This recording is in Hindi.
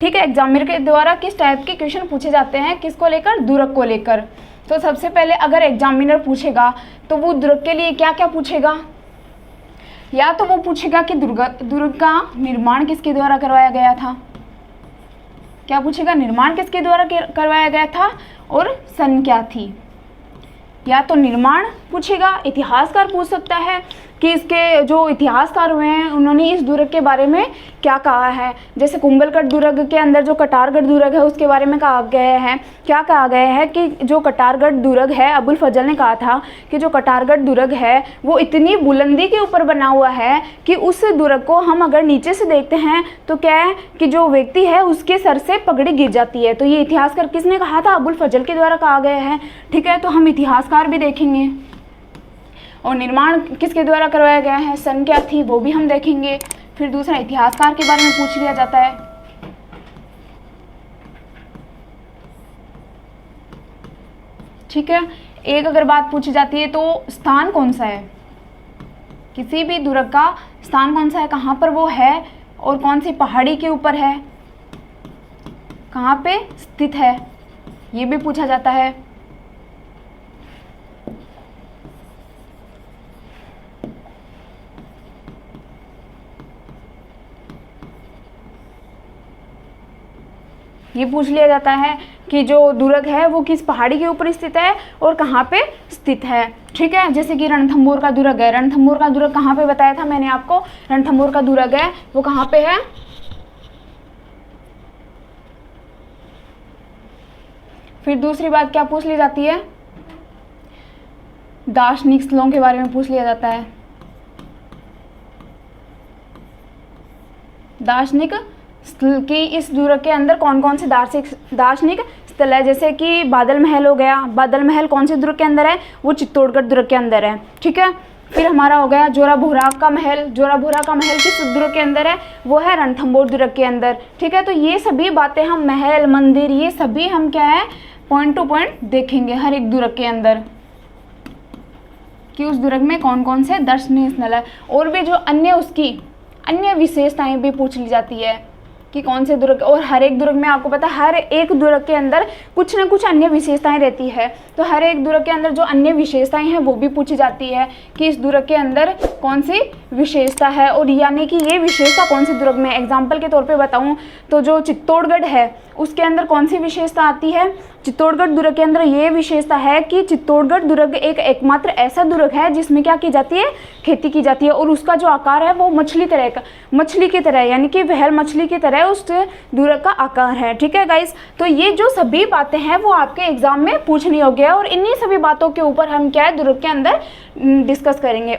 ठीक है, एग्जामिनर के द्वारा किस टाइप के क्वेश्चन पूछे जाते हैं, किसको लेकर, दुर्ग को लेकर। तो सबसे पहले अगर एग्जामिनर पूछेगा तो वो दुर्ग के लिए क्या क्या पूछेगा, या तो वो पूछेगा कि दुर्ग का निर्माण किसके द्वारा करवाया गया था। क्या पूछेगा, निर्माण किसके द्वारा करवाया गया था और सन क्या थी। या तो निर्माण पूछेगा, इतिहासकार पूछ सकता है कि इसके जो इतिहासकार हुए हैं उन्होंने इस दुर्ग के बारे में क्या कहा है। जैसे कुंभलगढ़ दुर्ग के अंदर जो कटारगढ़ दुर्ग है उसके बारे में कहा गया है, क्या कहा गया है कि जो कटारगढ़ दुर्ग है, अबुल फजल ने कहा था कि जो कटारगढ़ दुर्ग है वो इतनी बुलंदी के ऊपर बना हुआ है कि उस दुर्ग को हम अगर नीचे से देखते हैं तो क्या है कि जो व्यक्ति है उसके सर से पगड़ी गिर जाती है। तो ये इतिहासकार किसने कहा था, अबुल फजल के द्वारा कहा गया है। ठीक है, तो हम इतिहासकार भी देखेंगे और निर्माण किसके द्वारा करवाया गया है, सन क्या थी, वो भी हम देखेंगे। फिर दूसरा, इतिहासकार के बारे में पूछ लिया जाता है। ठीक है, एक अगर बात पूछी जाती है तो स्थान कौन सा है, किसी भी दुर्ग का स्थान कौन सा है, कहाँ पर वो है और कौन सी पहाड़ी के ऊपर है, कहाँ पे स्थित है, ये भी पूछा जाता है। ये पूछ लिया जाता है कि जो दुर्ग है वो किस पहाड़ी के ऊपर स्थित है और कहाँ पे स्थित है। ठीक है, जैसे कि रणथंभौर का दुर्ग है, रणथंभौर का दुर्ग कहाँ पे बताया था मैंने आपको, रणथंभौर का दुर्ग है वो कहाँ पे है, फिर दूसरी बात क्या पूछ ली जाती है, दार्शनिक स्थलों के बारे में पूछ लिया जाता है। दार्शनिक स्थल की इस दुर्ग के अंदर कौन कौन से दार्शनिक स्थल है, जैसे कि बादल महल हो गया, बादल महल कौन से दुर्ग के अंदर है, वो चित्तौड़गढ़ दुर्ग के अंदर है। ठीक है, फिर हमारा हो गया जोराभोरा का महल, जोराभोरा का महल किस दुर्ग के अंदर है, वो है रणथंभौर दुर्ग के अंदर। ठीक है, तो ये सभी बातें हम महल मंदिर ये सभी हम क्या है पॉइंट टू पॉइंट देखेंगे हर एक दुर्ग के अंदर कि उस दुर्ग में कौन कौन से दर्शनीय स्थल है। और भी जो अन्य उसकी अन्य विशेषताएं भी पूछ ली जाती है कि कौन से दुर्ग, और हर एक दुर्ग में आपको पता है हर एक दुर्ग के अंदर कुछ ना कुछ अन्य विशेषताएं रहती है। तो हर एक दुर्ग के अंदर जो अन्य विशेषताएं हैं वो भी पूछी जाती है कि इस दुर्ग के अंदर कौन सी विशेषता है, और यानी कि ये विशेषता कौन से दुर्ग में। एग्जाम्पल के तौर पे बताऊं तो जो चित्तौड़गढ़ है उसके अंदर कौन सी विशेषता आती है, चित्तौड़गढ़ दुर्ग के अंदर ये विशेषता है कि चित्तौड़गढ़ दुर्ग एकमात्र ऐसा दुर्ग है जिसमें क्या की जाती है, खेती की जाती है, और उसका जो आकार है वो मछली की तरह यानी कि व्हेल मछली की तरह उस दुर्ग का आकार है। ठीक है गाइस, तो ये जो सभी बातें हैं वो आपके एग्जाम में पूछनी होगी और इन्हीं सभी बातों के ऊपर हम क्या है दुर्ग के अंदर डिस्कस करेंगे।